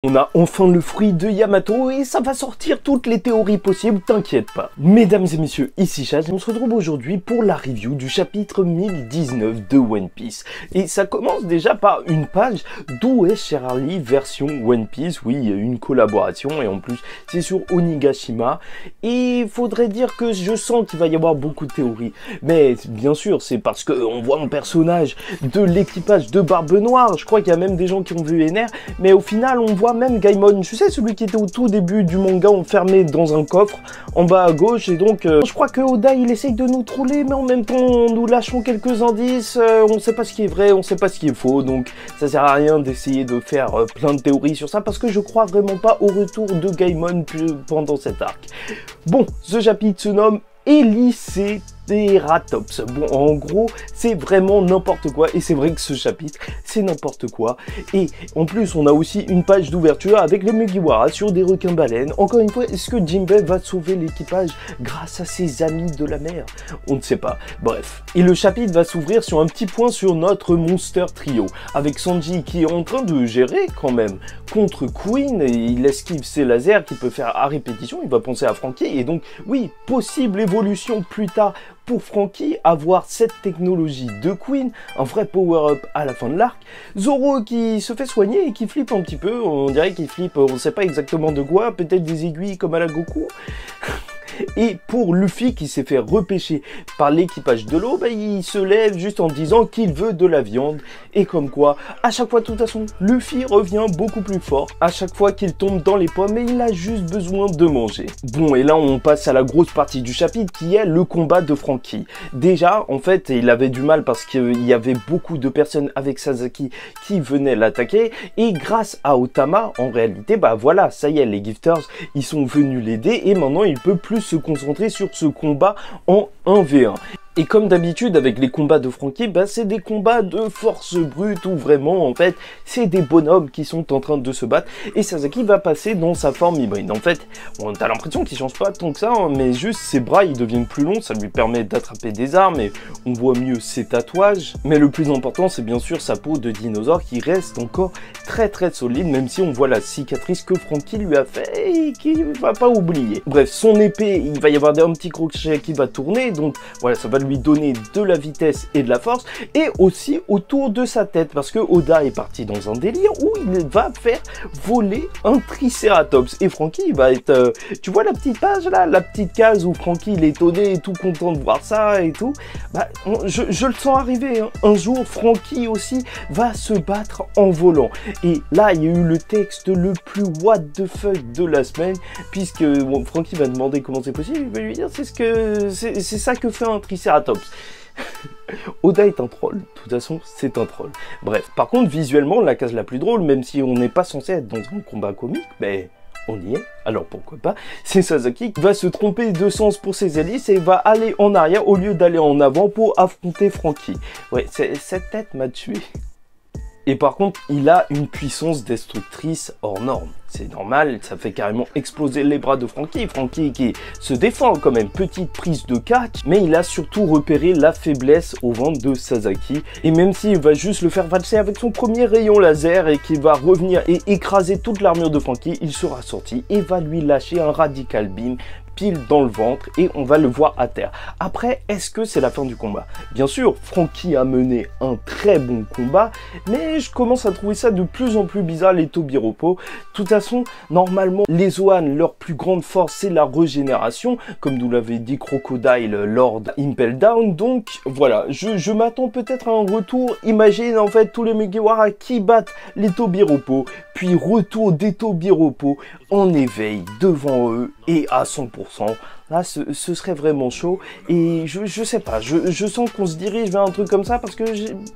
On a enfin le fruit de Yamato et ça va sortir toutes les théories possibles, t'inquiète pas. Mesdames et messieurs, ici Chaz, on se retrouve aujourd'hui pour la review du chapitre 1019 de One Piece. Et ça commence déjà par une page d'où est Charlie version One Piece. Oui, il y a une collaboration et en plus c'est sur Onigashima. Et il faudrait dire que je sens qu'il va y avoir beaucoup de théories. Mais bien sûr, c'est parce qu'on voit un personnage de l'équipage de Barbe Noire. Je crois qu'il y a même des gens qui ont vu NR, mais au final on voit même Gaimon, tu sais, celui qui était au tout début du manga enfermé dans un coffre en bas à gauche. Et donc je crois que Oda il essaye de nous troller, mais en même temps nous lâchons quelques indices, on sait pas ce qui est vrai, on sait pas ce qui est faux, donc ça sert à rien d'essayer de faire plein de théories sur ça parce que je crois vraiment pas au retour de Gaimon pendant cet arc. Bon, ce chapitre se nomme Elyséteratops. Bon, en gros, c'est vraiment n'importe quoi. Et c'est vrai que ce chapitre, c'est n'importe quoi. Et en plus, on a aussi une page d'ouverture avec les Mugiwara sur des requins-baleines. Encore une fois, est-ce que Jinbei va sauver l'équipage grâce à ses amis de la mer? On ne sait pas. Bref. Et le chapitre va s'ouvrir sur un petit point sur notre Monster Trio. Avec Sanji qui est en train de gérer quand même contre Queen. Et il esquive ses lasers qu'il peut faire à répétition. Il va penser à Franky. Et donc, oui, possible évolution plus tard pour Franky, avoir cette technologie de Queen, un vrai power-up à la fin de l'arc. Zoro qui se fait soigner et qui flippe un petit peu, on dirait qu'il flippe, on ne sait pas exactement de quoi, peut-être des aiguilles comme à la Goku. Et pour Luffy qui s'est fait repêcher par l'équipage de l'eau, il se lève juste en disant qu'il veut de la viande. Et comme quoi, à chaque fois de toute façon, Luffy revient beaucoup plus fort à chaque fois qu'il tombe dans les pommes et il a juste besoin de manger. Bon, et là on passe à la grosse partie du chapitre qui est le combat de Franky. Déjà, en fait, il avait du mal parce qu'il y avait beaucoup de personnes avec Sasaki qui venaient l'attaquer. Et grâce à Otama, en réalité, voilà, ça y est, les Gifters, ils sont venus l'aider et maintenant il peut plus se concentrer sur ce combat en 1v1. Et comme d'habitude avec les combats de Franky, c'est des combats de force brute où vraiment en fait c'est des bonhommes qui sont en train de se battre et Sasaki va passer dans sa forme hybride. En fait, on a l'impression qu'il change pas tant que ça, mais juste ses bras ils deviennent plus longs, ça lui permet d'attraper des armes et on voit mieux ses tatouages. Mais le plus important c'est bien sûr sa peau de dinosaure qui reste encore très solide, même si on voit la cicatrice que Franky lui a fait et qu'il va pas oublier. Bref, son épée, il va y avoir un petit crochet qui va tourner, donc voilà, ça va lui donner de la vitesse et de la force, et aussi autour de sa tête, parce que Oda est parti dans un délire où il va faire voler un Triceratops, et Franky il va être, tu vois la petite page là, la petite case où Franky il est étonné et tout content de voir ça et tout, je le sens arriver, hein. Un jour Franky aussi va se battre en volant, et là il y a eu le texte le plus what the fuck de la semaine, puisque Franky va demander comment c'est possible, il va lui dire c'est ça que fait un Triceratops. Oda est un troll, de toute façon c'est un troll. Bref, par contre visuellement la case la plus drôle, même si on n'est pas censé être dans un combat comique, on y est, alors pourquoi pas, c'est Sasaki qui va se tromper de sens pour ses hélices et va aller en arrière au lieu d'aller en avant pour affronter Franky. Ouais, cette tête m'a tué. Et par contre, il a une puissance destructrice hors norme. C'est normal, ça fait carrément exploser les bras de Franky. Franky qui se défend quand même, petite prise de catch, mais il a surtout repéré la faiblesse au ventre de Sasaki. Et même s'il va juste le faire valser avec son premier rayon laser et qu'il va revenir et écraser toute l'armure de Franky, il sera sorti et va lui lâcher un radical beam pile dans le ventre et on va le voir à terre. Après, est-ce que c'est la fin du combat? Bien sûr, Franky a mené un très bon combat, mais je commence à trouver ça de plus en plus bizarre, les Tobiropo. De toute façon, normalement, les Zoan, leur plus grande force, c'est la régénération, comme nous l'avait dit Crocodile lors d'Impel Down. Donc voilà, je m'attends peut-être à un retour. Imagine en fait tous les Mugiwara qui battent les Tobiropo, puis retour des Tobiropo en éveil devant eux et à 100%. Là, ce serait vraiment chaud. Et je sais pas, je sens qu'on se dirige vers un truc comme ça parce que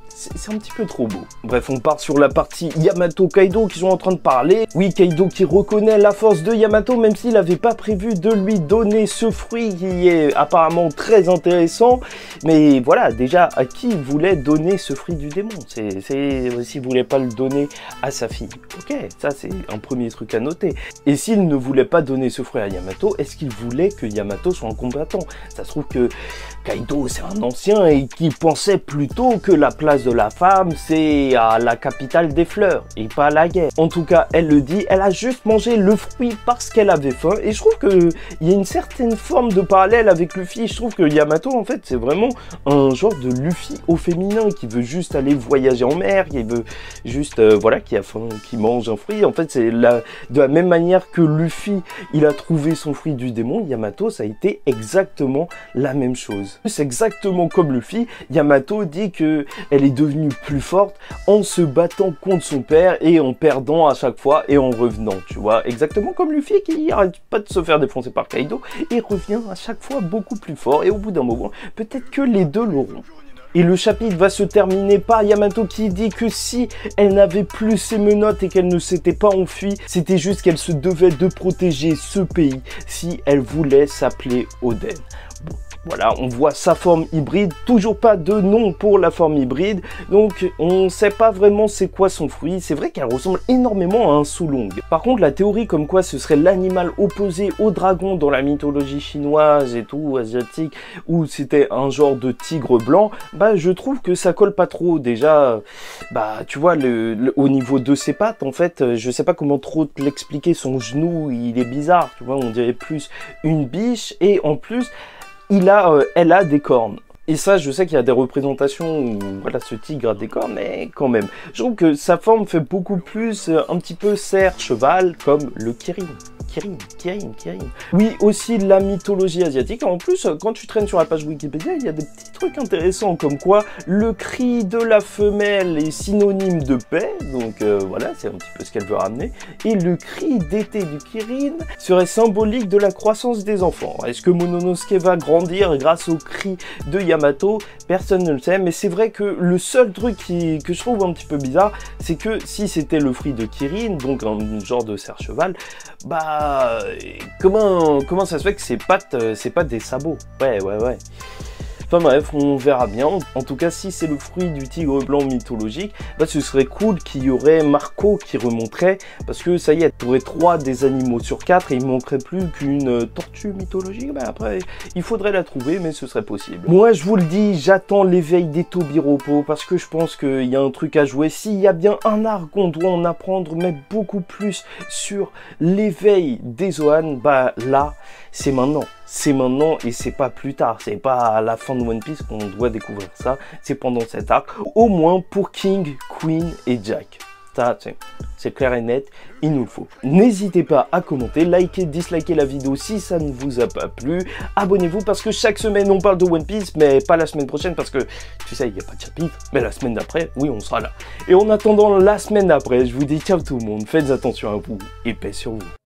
c'est un petit peu trop beau. Bref, on part sur la partie Yamato Kaido qui sont en train de parler. Oui, Kaido qui reconnaît la force de Yamato, même s'il n'avait pas prévu de lui donner ce fruit qui est apparemment très intéressant. Mais voilà, déjà, à qui il voulait donner ce fruit du démon? S'il voulait pas le donner à sa fille. Ok, ça c'est un premier truc à noter. Et s'il ne voulait pas donner ce fruit à Yamato, est-ce qu'il voulait que Yamato Yamato soit un combattant. Ça se trouve que Kaido c'est un ancien et qui pensait plutôt que la place de la femme c'est à la capitale des fleurs et pas à la guerre. En tout cas, elle le dit, elle a juste mangé le fruit parce qu'elle avait faim et je trouve que il y a une certaine forme de parallèle avec Luffy. Je trouve que Yamato en fait c'est vraiment un genre de Luffy au féminin qui veut juste aller voyager en mer, qui veut juste voilà, qui a faim, qui mange un fruit. En fait c'est de la même manière que Luffy il a trouvé son fruit du démon, Yamato ça a été exactement la même chose. C'est exactement comme Luffy, Yamato dit que elle est devenue plus forte en se battant contre son père et en perdant à chaque fois et en revenant, tu vois, exactement comme Luffy qui arrête pas de se faire défoncer par Kaido et revient à chaque fois beaucoup plus fort et au bout d'un moment, peut-être que les deux l'auront. Et le chapitre va se terminer par Yamato qui dit que si elle n'avait plus ses menottes et qu'elle ne s'était pas enfuie, c'était juste qu'elle se devait de protéger ce pays si elle voulait s'appeler Oden. Bon. Voilà, on voit sa forme hybride, toujours pas de nom pour la forme hybride, donc on sait pas vraiment c'est quoi son fruit. C'est vrai qu'elle ressemble énormément à un Sulong. Par contre, la théorie comme quoi ce serait l'animal opposé au dragon dans la mythologie chinoise et tout, asiatique, où c'était un genre de tigre blanc, bah je trouve que ça colle pas trop. Déjà, bah tu vois, au niveau de ses pattes, en fait, je sais pas comment trop te l'expliquer, son genou, il est bizarre, tu vois, on dirait plus une biche, et en plus, elle a des cornes. Et ça, je sais qu'il y a des représentations où voilà, ce tigre a des cornes, mais quand même. Je trouve que sa forme fait beaucoup plus un petit peu cerf, cheval, comme le Kirin. Kirin. Oui, aussi la mythologie asiatique. En plus, quand tu traînes sur la page Wikipédia, il y a des petits trucs intéressants, comme quoi le cri de la femelle est synonyme de paix. Donc voilà, c'est un petit peu ce qu'elle veut ramener. Et le cri d'été du Kirin serait symbolique de la croissance des enfants. Est-ce que Mononosuke va grandir grâce au cri de Yamato? Personne ne le sait, mais c'est vrai que le seul truc que je trouve un petit peu bizarre, c'est que si c'était le fruit de Kirin, donc un genre de cerf-cheval, bah comment ça se fait que ses pattes, c'est pas des sabots? Ouais. Enfin bref, on verra bien. En tout cas, si c'est le fruit du tigre blanc mythologique, bah ce serait cool qu'il y aurait Marco qui remonterait, parce que ça y est, tu aurais 3 des animaux sur 4 et il manquerait plus qu'une tortue mythologique. Bah après, il faudrait la trouver, mais ce serait possible. Moi, je vous le dis, j'attends l'éveil des Tobiropo, parce que je pense qu'il y a un truc à jouer. S'il y a bien un arc qu'on doit en apprendre, mais beaucoup plus sur l'éveil des Zoan, bah là, c'est maintenant. C'est maintenant et c'est pas plus tard, c'est pas à la fin de One Piece qu'on doit découvrir ça, c'est pendant cet arc, au moins pour King, Queen et Jack. Ça, c'est clair et net, il nous le faut. N'hésitez pas à commenter, liker, disliker la vidéo si ça ne vous a pas plu. Abonnez-vous parce que chaque semaine on parle de One Piece, mais pas la semaine prochaine parce que, tu sais, il n'y a pas de chapitre. Mais la semaine d'après, oui, on sera là. Et en attendant la semaine d'après, je vous dis ciao tout le monde, faites attention à vous et paix sur vous.